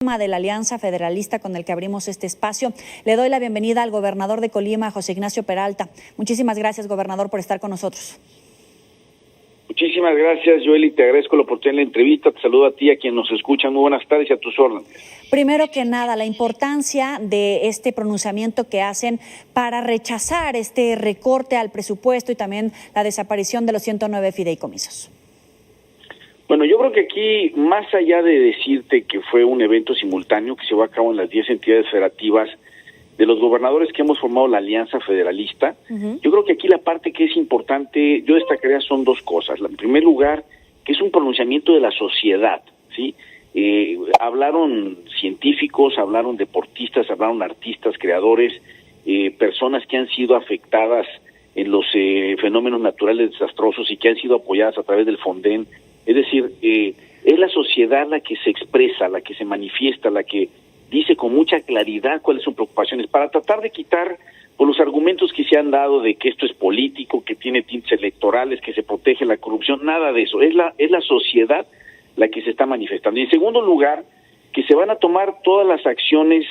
De la Alianza Federalista con el que abrimos este espacio. Le doy la bienvenida al gobernador de Colima, José Ignacio Peralta. Muchísimas gracias, gobernador, por estar con nosotros. Muchísimas gracias, Joely, te agradezco la oportunidad de la entrevista, te saludo a ti, a quien nos escucha, muy buenas tardes y a tus órdenes. Primero que nada, la importancia de este pronunciamiento que hacen para rechazar este recorte al presupuesto y también la desaparición de los 109 fideicomisos. Bueno, yo creo que aquí, más allá de decirte que fue un evento simultáneo que se llevó a cabo en las 10 entidades federativas de los gobernadores que hemos formado la Alianza Federalista, yo creo que aquí la parte que es importante, yo destacaría son dos cosas. En primer lugar, que es un pronunciamiento de la sociedad, ¿sí? Hablaron científicos, hablaron deportistas, hablaron artistas, creadores, personas que han sido afectadas en los fenómenos naturales desastrosos y que han sido apoyadas a través del Fonden. Es decir, es la sociedad la que se expresa, la que se manifiesta, la que dice con mucha claridad cuáles son preocupaciones, para tratar de quitar por los argumentos que se han dado de que esto es político, que tiene tintes electorales, que se protege la corrupción, nada de eso. Es la sociedad la que se está manifestando. Y en segundo lugar, que se van a tomar todas las acciones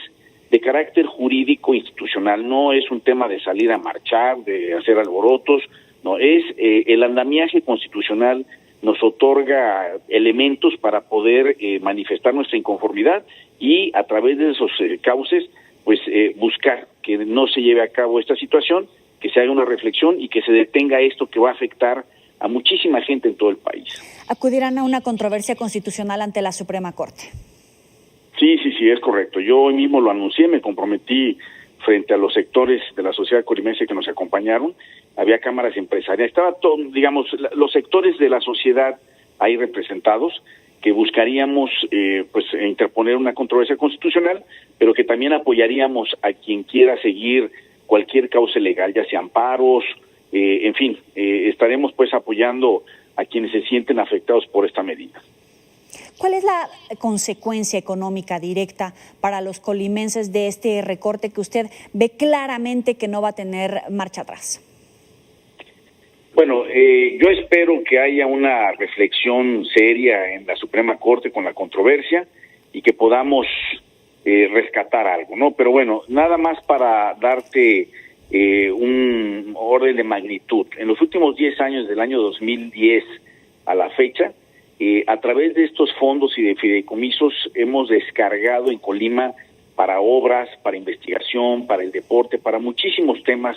de carácter jurídico institucional. No es un tema de salir a marchar, de hacer alborotos, no, es el andamiaje constitucional nos otorga elementos para poder manifestar nuestra inconformidad y a través de esos cauces, pues buscar que no se lleve a cabo esta situación, que se haga una reflexión y que se detenga esto que va a afectar a muchísima gente en todo el país. ¿Acudirán a una controversia constitucional ante la Suprema Corte? Sí, es correcto. Yo hoy mismo lo anuncié, me comprometí frente a los sectores de la sociedad colimense que nos acompañaron. Había cámaras empresariales, estaba todo, digamos, los sectores de la sociedad ahí representados, que buscaríamos pues interponer una controversia constitucional, pero que también apoyaríamos a quien quiera seguir cualquier cauce legal, ya sea amparos, en fin, estaremos pues apoyando a quienes se sienten afectados por esta medida. ¿Cuál es la consecuencia económica directa para los colimenses de este recorte que usted ve claramente que no va a tener marcha atrás? Bueno, yo espero que haya una reflexión seria en la Suprema Corte con la controversia y que podamos rescatar algo, ¿no? Pero bueno, nada más para darte un orden de magnitud. En los últimos 10 años, del año 2010 a la fecha, a través de estos fondos y de fideicomisos hemos descargado en Colima para obras, para investigación, para el deporte, para muchísimos temas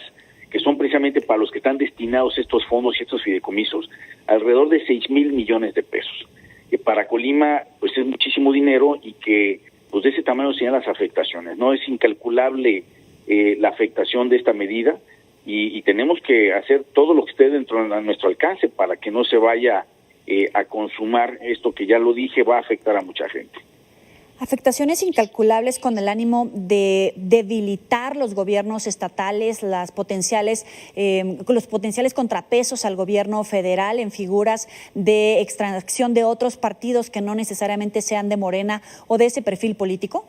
que son precisamente para los que están destinados estos fondos y estos fideicomisos, alrededor de 6,000 millones de pesos. Que para Colima pues es muchísimo dinero y que pues de ese tamaño serían las afectaciones, ¿no? Es incalculable la afectación de esta medida y tenemos que hacer todo lo que esté dentro de nuestro alcance para que no se vaya a consumar esto que ya lo dije, va a afectar a mucha gente. Afectaciones incalculables con el ánimo de debilitar los gobiernos estatales, los potenciales contrapesos al gobierno federal en figuras de extracción de otros partidos que no necesariamente sean de Morena o de ese perfil político.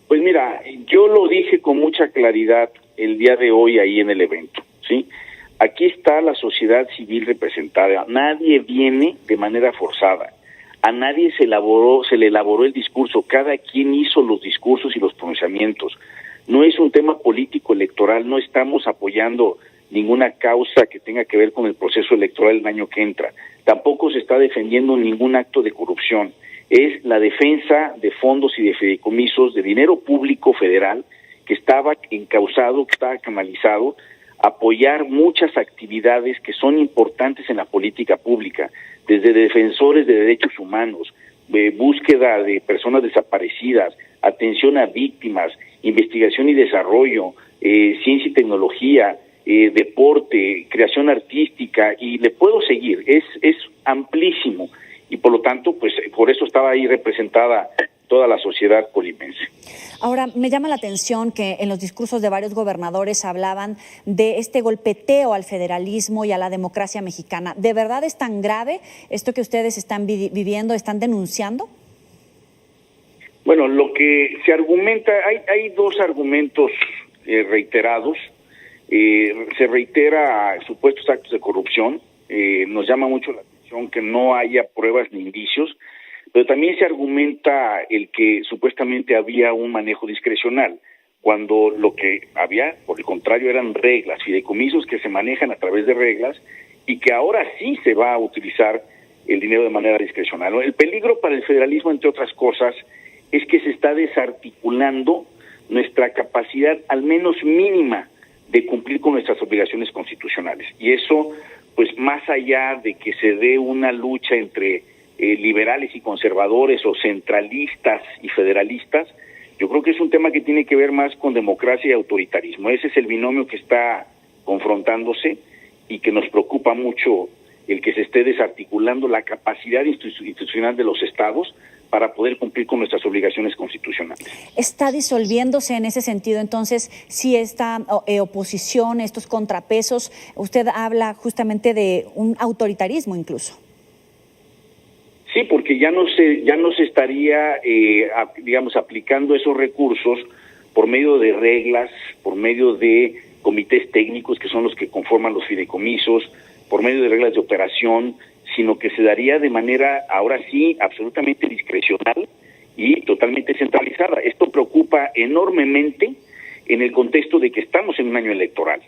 Pues mira, yo lo dije con mucha claridad el día de hoy ahí en el evento, ¿sí? Aquí está la sociedad civil representada, nadie viene de manera forzada. A nadie se le elaboró el discurso, cada quien hizo los discursos y los pronunciamientos. No es un tema político electoral, no estamos apoyando ninguna causa que tenga que ver con el proceso electoral del año que entra. Tampoco se está defendiendo ningún acto de corrupción. Es la defensa de fondos y de fideicomisos de dinero público federal que estaba encausado, que estaba canalizado, apoyar muchas actividades que son importantes en la política pública, desde defensores de derechos humanos, búsqueda de personas desaparecidas, atención a víctimas, investigación y desarrollo, ciencia y tecnología, deporte, creación artística, y le puedo seguir, es amplísimo, y por lo tanto, pues por eso estaba ahí representada toda la sociedad colimense. Ahora, me llama la atención que en los discursos de varios gobernadores hablaban de este golpeteo al federalismo y a la democracia mexicana. ¿De verdad es tan grave esto que ustedes están viviendo, están denunciando? Bueno, lo que se argumenta, hay dos argumentos reiterados. Se reitera supuestos actos de corrupción. Nos llama mucho la atención que no haya pruebas ni indicios, pero también se argumenta el que supuestamente había un manejo discrecional, cuando lo que había, por el contrario, eran reglas, fideicomisos que se manejan a través de reglas y que ahora sí se va a utilizar el dinero de manera discrecional. El peligro para el federalismo, entre otras cosas, es que se está desarticulando nuestra capacidad, al menos mínima, de cumplir con nuestras obligaciones constitucionales. Y eso, pues más allá de que se dé una lucha entre liberales y conservadores o centralistas y federalistas, yo creo que es un tema que tiene que ver más con democracia y autoritarismo. Ese es el binomio que está confrontándose y que nos preocupa mucho, el que se esté desarticulando la capacidad institucional de los estados para poder cumplir con nuestras obligaciones constitucionales. ¿Está disolviéndose en ese sentido entonces si esta oposición, estos contrapesos, usted habla justamente de un autoritarismo incluso? Sí, porque ya no se estaría, digamos, aplicando esos recursos por medio de reglas, por medio de comités técnicos que son los que conforman los fideicomisos, por medio de reglas de operación, sino que se daría de manera, ahora sí, absolutamente discrecional y totalmente centralizada. Esto preocupa enormemente en el contexto de que estamos en un año electoral,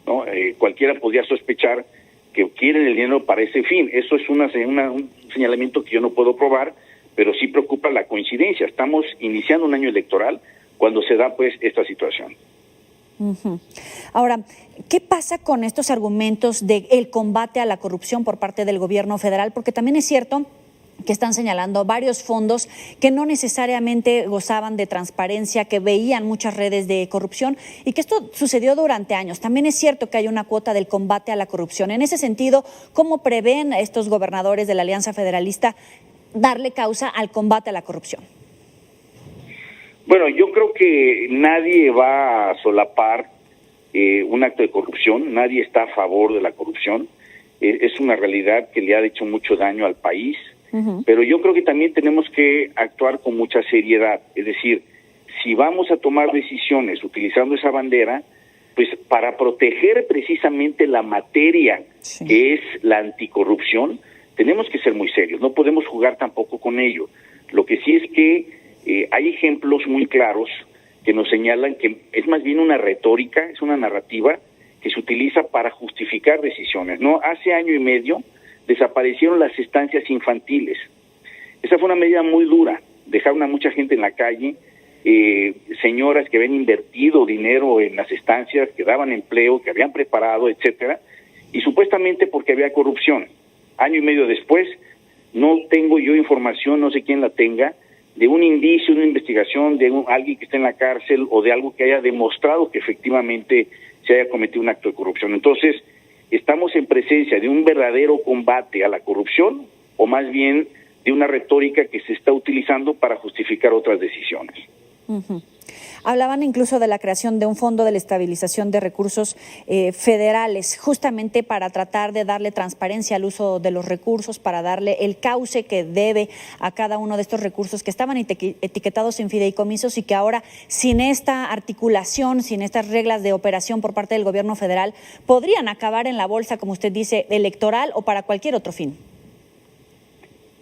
¿no? Cualquiera podría sospechar que quieren el dinero para ese fin. Eso es un señalamiento que yo no puedo probar, pero sí preocupa la coincidencia. Estamos iniciando un año electoral cuando se da pues esta situación. Uh-huh. Ahora, ¿qué pasa con estos argumentos del combate a la corrupción por parte del gobierno federal? Porque también es cierto que están señalando varios fondos que no necesariamente gozaban de transparencia, que veían muchas redes de corrupción y que esto sucedió durante años. También es cierto que hay una cuota del combate a la corrupción. En ese sentido, ¿cómo prevén estos gobernadores de la Alianza Federalista darle causa al combate a la corrupción? Bueno, yo creo que nadie va a solapar un acto de corrupción, nadie está a favor de la corrupción, es una realidad que le ha hecho mucho daño al país. Uh-huh. Pero yo creo que también tenemos que actuar con mucha seriedad, es decir, si vamos a tomar decisiones utilizando esa bandera, pues para proteger precisamente la materia que es la anticorrupción, tenemos que ser muy serios, no podemos jugar tampoco con ello. Lo que sí es que hay ejemplos muy claros que nos señalan que es más bien una retórica, es una narrativa que se utiliza para justificar decisiones, ¿no? Hace año y medio desaparecieron las estancias infantiles. Esa fue una medida muy dura, dejaron a mucha gente en la calle, señoras que habían invertido dinero en las estancias, que daban empleo, que habían preparado, etcétera, y supuestamente porque había corrupción. Año y medio después, no tengo yo información, no sé quién la tenga, de un indicio, de una investigación, de alguien que esté en la cárcel o de algo que haya demostrado que efectivamente se haya cometido un acto de corrupción. Entonces, ¿estamos en presencia de un verdadero combate a la corrupción o más bien de una retórica que se está utilizando para justificar otras decisiones? Uh-huh. Hablaban incluso de la creación de un fondo de la estabilización de recursos federales, justamente para tratar de darle transparencia al uso de los recursos, para darle el cauce que debe a cada uno de estos recursos que estaban etiquetados en fideicomisos y que ahora, sin esta articulación, sin estas reglas de operación por parte del gobierno federal, podrían acabar en la bolsa, como usted dice, electoral o para cualquier otro fin.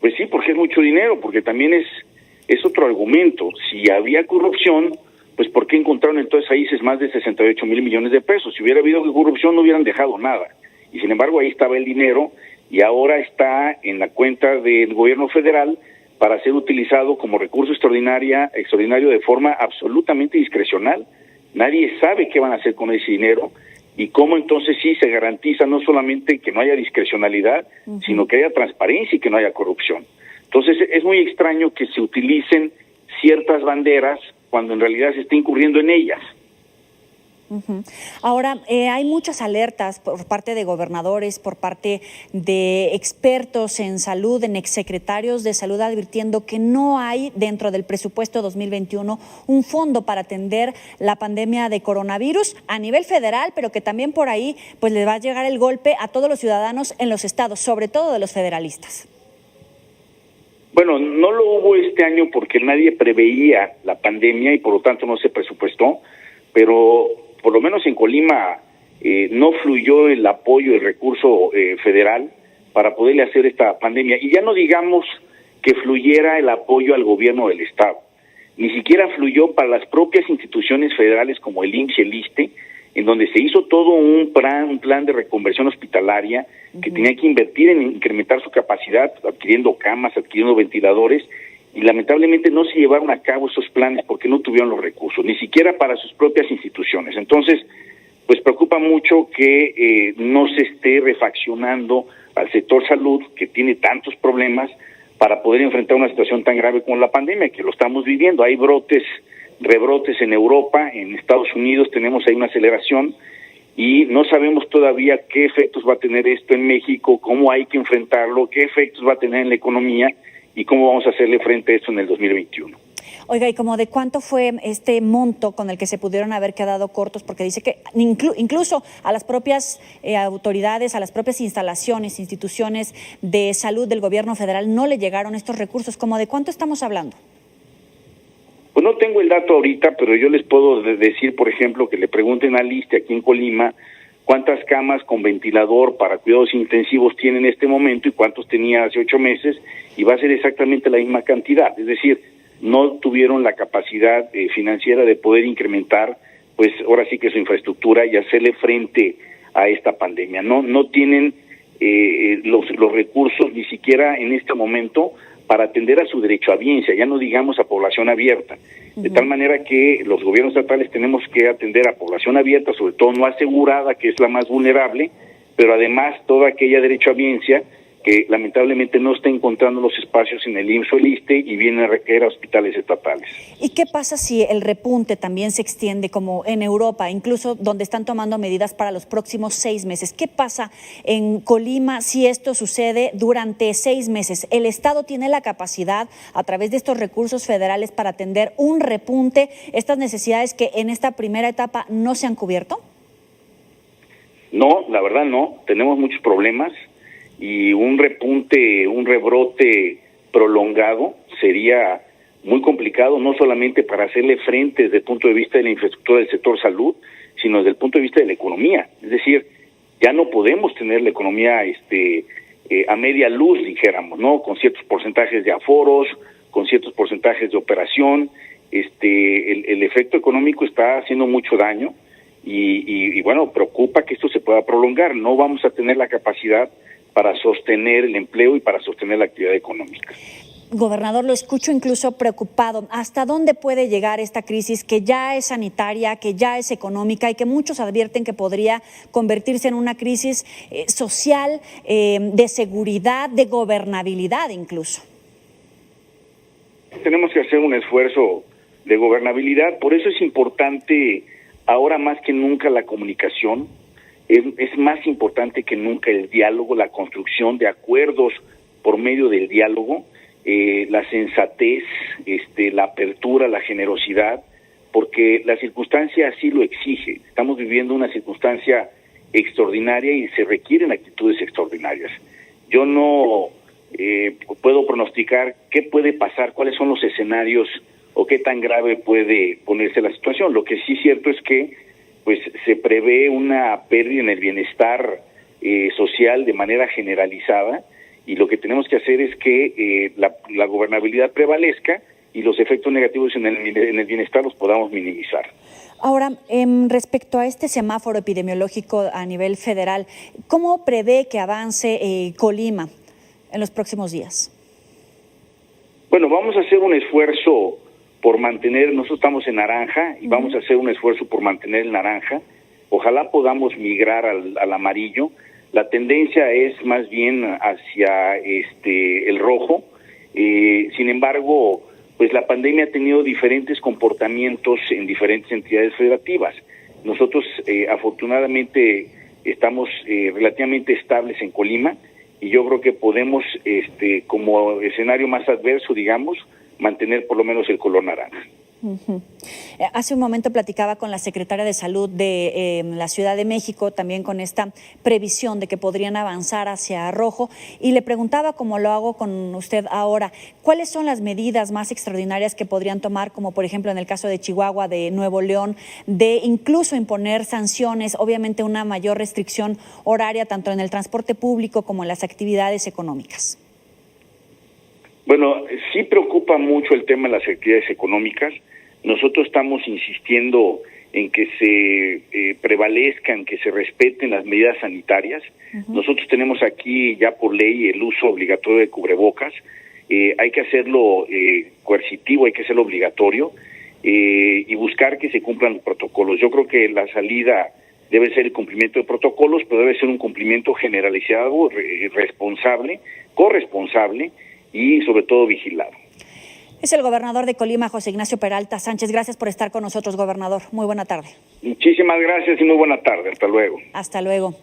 Pues sí, porque es mucho dinero, porque también es otro argumento. Si había corrupción, pues ¿por qué encontraron en todos países más de 68,000 millones de pesos? Si hubiera habido corrupción no hubieran dejado nada. Y sin embargo ahí estaba el dinero y ahora está en la cuenta del gobierno federal para ser utilizado como recurso extraordinario de forma absolutamente discrecional. Nadie sabe qué van a hacer con ese dinero y cómo entonces sí se garantiza no solamente que no haya discrecionalidad, uh-huh, sino que haya transparencia y que no haya corrupción. Entonces es muy extraño que se utilicen ciertas banderas cuando en realidad se está incurriendo en ellas. Uh-huh. Ahora, hay muchas alertas por parte de gobernadores, por parte de expertos en salud, en exsecretarios de salud, advirtiendo que no hay dentro del presupuesto 2021 un fondo para atender la pandemia de coronavirus a nivel federal, pero que también por ahí pues le va a llegar el golpe a todos los ciudadanos en los estados, sobre todo de los federalistas. Bueno, no lo hubo este año porque nadie preveía la pandemia y por lo tanto no se presupuestó, pero por lo menos en Colima no fluyó el apoyo, el recurso federal para poderle hacer esta pandemia. Y ya no digamos que fluyera el apoyo al gobierno del Estado. Ni siquiera fluyó para las propias instituciones federales como el IMSS y el ISSSTE, en donde se hizo todo un plan de reconversión hospitalaria que tenía que invertir en incrementar su capacidad, adquiriendo camas, adquiriendo ventiladores, y lamentablemente no se llevaron a cabo esos planes porque no tuvieron los recursos, ni siquiera para sus propias instituciones. Entonces, pues preocupa mucho que no se esté refaccionando al sector salud, que tiene tantos problemas, para poder enfrentar una situación tan grave como la pandemia, que lo estamos viviendo. Hay rebrotes en Europa, en Estados Unidos tenemos ahí una aceleración, y no sabemos todavía qué efectos va a tener esto en México, cómo hay que enfrentarlo, qué efectos va a tener en la economía y cómo vamos a hacerle frente a esto en el 2021. Oiga, ¿y como de cuánto fue este monto con el que se pudieron haber quedado cortos? Porque dice que incluso a las propias autoridades, a las propias instalaciones, instituciones de salud del gobierno federal no le llegaron estos recursos. ¿Cómo de cuánto estamos hablando? Pues no tengo el dato ahorita, pero yo les puedo decir, por ejemplo, que le pregunten al ISSSTE aquí en Colima cuántas camas con ventilador para cuidados intensivos tiene en este momento y cuántos tenía hace 8 meses, y va a ser exactamente la misma cantidad. Es decir, no tuvieron la capacidad financiera de poder incrementar, pues ahora sí que su infraestructura y hacerle frente a esta pandemia. No tienen los recursos ni siquiera en este momento para atender a su derechohabiencia, ya no digamos a población abierta. De tal manera que los gobiernos estatales tenemos que atender a población abierta, sobre todo no asegurada, que es la más vulnerable, pero además toda aquella derechohabiencia que lamentablemente no está encontrando los espacios en el IMSS o el ISSSTE y viene a requerir a hospitales estatales. ¿Y qué pasa si el repunte también se extiende como en Europa, incluso donde están tomando medidas para los próximos 6 meses? ¿Qué pasa en Colima si esto sucede durante 6 meses? ¿El Estado tiene la capacidad, a través de estos recursos federales, para atender un repunte, estas necesidades que en esta primera etapa no se han cubierto? No, la verdad no. Tenemos muchos problemas. Y un rebrote prolongado sería muy complicado, no solamente para hacerle frente desde el punto de vista de la infraestructura del sector salud, sino desde el punto de vista de la economía. Es decir, ya no podemos tener la economía a media luz, dijéramos, ¿no? Con ciertos porcentajes de aforos, con ciertos porcentajes de operación. El efecto económico está haciendo mucho daño y bueno, preocupa que esto se pueda prolongar. No vamos a tener la capacidad para sostener el empleo y para sostener la actividad económica. Gobernador, lo escucho incluso preocupado. ¿Hasta dónde puede llegar esta crisis que ya es sanitaria, que ya es económica y que muchos advierten que podría convertirse en una crisis social, de seguridad, de gobernabilidad incluso? Tenemos que hacer un esfuerzo de gobernabilidad, por eso es importante ahora más que nunca la comunicación. Es más importante que nunca el diálogo, la construcción de acuerdos por medio del diálogo, la sensatez, la apertura, la generosidad, porque la circunstancia así lo exige. Estamos viviendo una circunstancia extraordinaria y se requieren actitudes extraordinarias. Yo no puedo pronosticar qué puede pasar, cuáles son los escenarios o qué tan grave puede ponerse la situación. Lo que sí es cierto es que pues se prevé una pérdida en el bienestar social de manera generalizada, y lo que tenemos que hacer es que la gobernabilidad prevalezca y los efectos negativos en el bienestar los podamos minimizar. Ahora, respecto a este semáforo epidemiológico a nivel federal, ¿cómo prevé que avance Colima en los próximos días? Bueno, vamos a hacer un esfuerzo por mantener, nosotros estamos en naranja y vamos a hacer un esfuerzo por mantener el naranja. Ojalá podamos migrar al amarillo. La tendencia es más bien hacia el rojo. Sin embargo, pues la pandemia ha tenido diferentes comportamientos en diferentes entidades federativas. Nosotros afortunadamente estamos relativamente estables en Colima, y yo creo que podemos, como escenario más adverso, digamos, mantener por lo menos el color naranja. Hace un momento platicaba con la secretaria de Salud de la Ciudad de México, también con esta previsión de que podrían avanzar hacia rojo, y le preguntaba, como lo hago con usted ahora, ¿cuáles son las medidas más extraordinarias que podrían tomar, como por ejemplo en el caso de Chihuahua, de Nuevo León, de incluso imponer sanciones, obviamente una mayor restricción horaria tanto en el transporte público como en las actividades económicas? Bueno, sí preocupa mucho el tema de las actividades económicas. Nosotros estamos insistiendo en que se prevalezcan, que se respeten las medidas sanitarias. Nosotros tenemos aquí ya por ley el uso obligatorio de cubrebocas. Hay que hacerlo coercitivo, hay que hacerlo obligatorio y buscar que se cumplan los protocolos. Yo creo que la salida debe ser el cumplimiento de protocolos, pero debe ser un cumplimiento generalizado, responsable, corresponsable y sobre todo vigilado. Es el gobernador de Colima, José Ignacio Peralta Sánchez. Gracias por estar con nosotros, gobernador. Muy buena tarde. Muchísimas gracias y muy buena tarde. Hasta luego. Hasta luego.